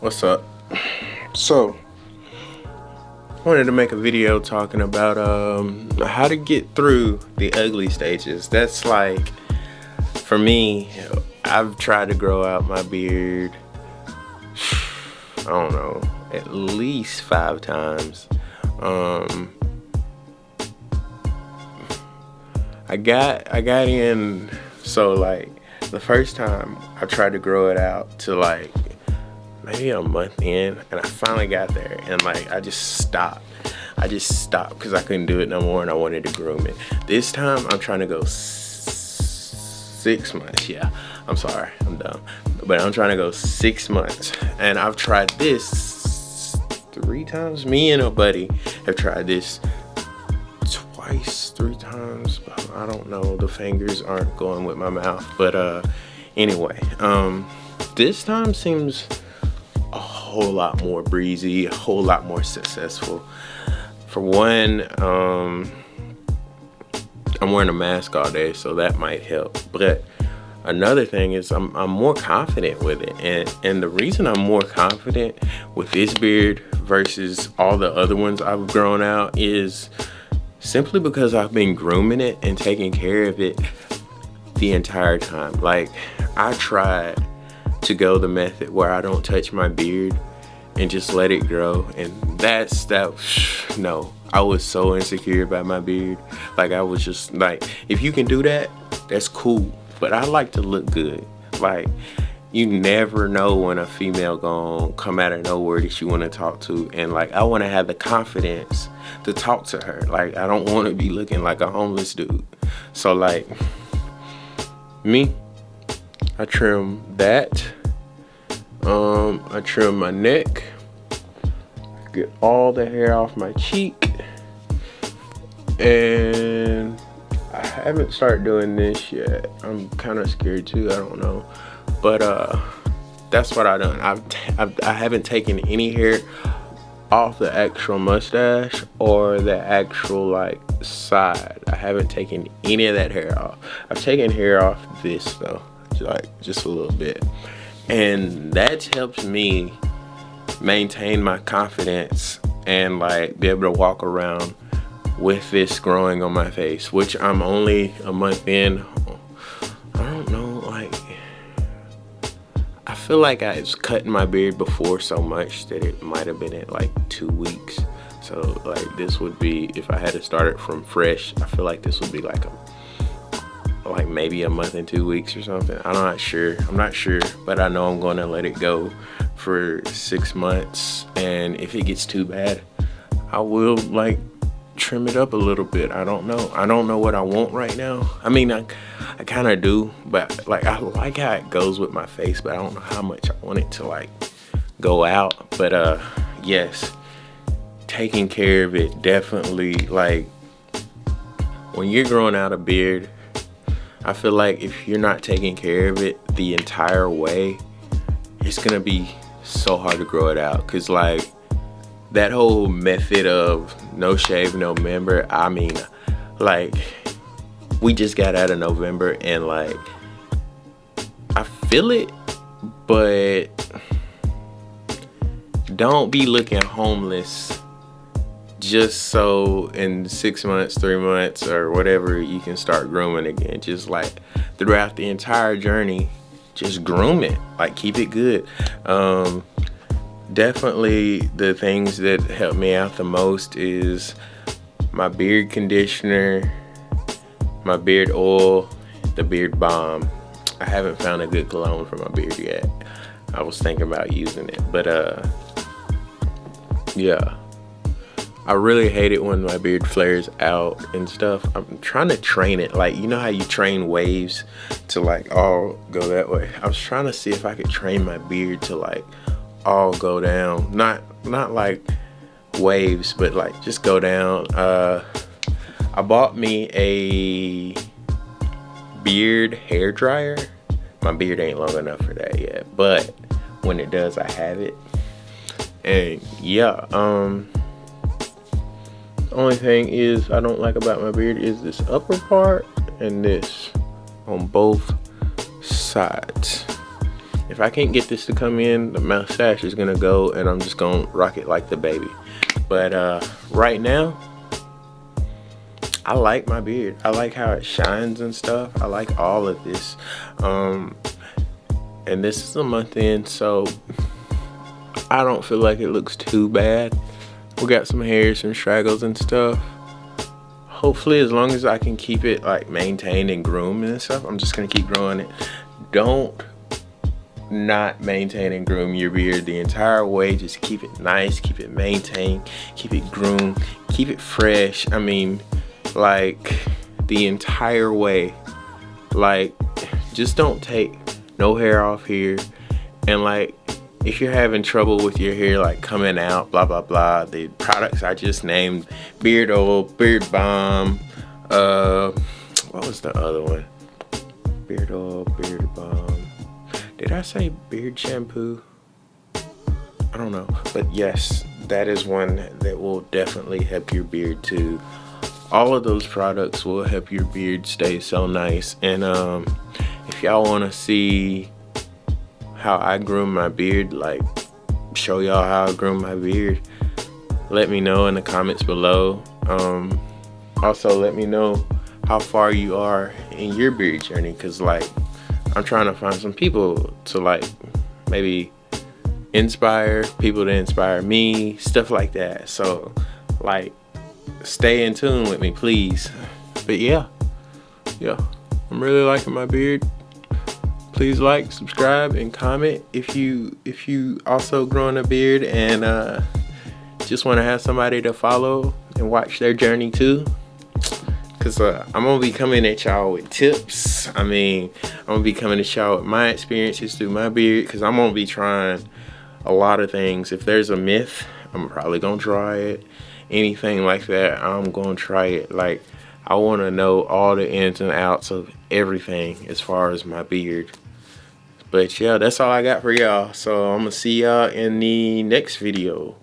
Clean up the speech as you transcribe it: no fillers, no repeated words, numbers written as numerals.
What's up? So, I wanted to make a video talking about how to get through the ugly stages. That's like, for me, I've tried to grow out my beard, I don't know, at least 5 times. I got in, so like the first time I tried to grow it out to like maybe a month in, and I finally got there, and like I just stopped because I couldn't do it no more and I wanted to groom it. This time I'm trying to go 6 months. Yeah, I'm sorry, I'm dumb, but I'm trying to go 6 months, and I've tried this 3 times. Me and a buddy have tried this twice, 3 times. I don't know, the fingers aren't going with my mouth, but anyway, this time seems a whole lot more breezy, a whole lot more successful. For one, I'm wearing a mask all day, so that might help. But another thing is I'm more confident with it, and the reason I'm more confident with this beard versus all the other ones I've grown out is simply because I've been grooming it and taking care of it the entire time. Like, I tried to go the method where I don't touch my beard and just let it grow, and no, I was so insecure about my beard. Like, I was just like, if you can do that, that's cool, but I like to look good. Like, you never know when a female gonna come out of nowhere that you want to talk to, and like, I want to have the confidence to talk to her. Like, I don't want to be looking like a homeless dude. So like, me, I trim that. I trim my neck, get all the hair off my cheek, and I haven't started doing this yet. I'm kind of scared too, I don't know, but that's what I done. I haven't taken any hair off the actual mustache or the actual like side. I haven't taken any of that hair off. I've taken hair off this though, just a little bit, and that helps me maintain my confidence and like be able to walk around with this growing on my face, which I'm only a month in. I don't know, like, I feel like I was cutting my beard before so much that it might have been at like 2 weeks. So like, this would be, if I had to start it from fresh, I feel like this would be like maybe a month and 2 weeks or something. I'm not sure, but I know I'm going to let it go for 6 months, and if it gets too bad, I will like trim it up a little bit. I don't know what I want right now. I mean, I kind of do, but like, I like how it goes with my face, but I don't know how much I want it to like go out. But yes, taking care of it definitely, like, when you're growing out a beard, I feel like if you're not taking care of it the entire way, it's gonna be so hard to grow it out. Cause like, that whole method of no shave November, I mean, like, we just got out of November, and like, I feel it, but don't be looking homeless just so in 6 months, 3 months, or whatever, you can start grooming again. Just like, throughout the entire journey, just groom it, like, keep it good. Definitely the things that help me out the most is my beard conditioner, my beard oil, the beard balm. I haven't found a good cologne for my beard yet. I was thinking about using it, but yeah, I really hate it when my beard flares out and stuff. I'm trying to train it, like, you know how you train waves to like all go that way? I was trying to see if I could train my beard to like all go down, not like waves, but like just go down. I bought me a beard hair dryer. My beard ain't long enough for that yet, but when it does, I have it. And yeah, the only thing is I don't like about my beard is this upper part and this on both sides. If I can't get this to come in, the mustache is gonna go, and I'm just gonna rock it like the baby. But right now, I like my beard. I like how it shines and stuff. I like all of this. And this is a month in, so I don't feel like it looks too bad. We got some hairs, some straggles and stuff. Hopefully, as long as I can keep it like maintained and groomed and stuff, I'm just gonna keep growing it. Don't not maintain and groom your beard the entire way. Just keep it nice, keep it maintained, keep it groomed, keep it fresh. I mean, like the entire way. Like, just don't take no hair off here. And like, if you're having trouble with your hair like coming out, blah blah blah, the products I just named, beard oil, beard balm, what was the other one? Beard oil, beard balm. Did I say beard shampoo? I don't know, but yes, that is one that will definitely help your beard too. All of those products will help your beard stay so nice. And if y'all want to see how I groom my beard, like show y'all how I groom my beard, let me know in the comments below. Also let me know how far you are in your beard journey, because like I'm trying to find some people to like maybe inspire, people to inspire me, stuff like that. So like stay in tune with me, please. But yeah, I'm really liking my beard. Please like, subscribe, and comment if you also growing a beard and just want to have somebody to follow and watch their journey too. Cause I'm gonna be coming at y'all with tips. I mean, I'm gonna be coming at y'all with my experiences through my beard, cause I'm gonna be trying a lot of things. If there's a myth, I'm probably gonna try it. Anything like that, I'm gonna try it. Like, I want to know all the ins and outs of everything as far as my beard. But yeah, that's all I got for y'all. So I'm gonna see y'all in the next video.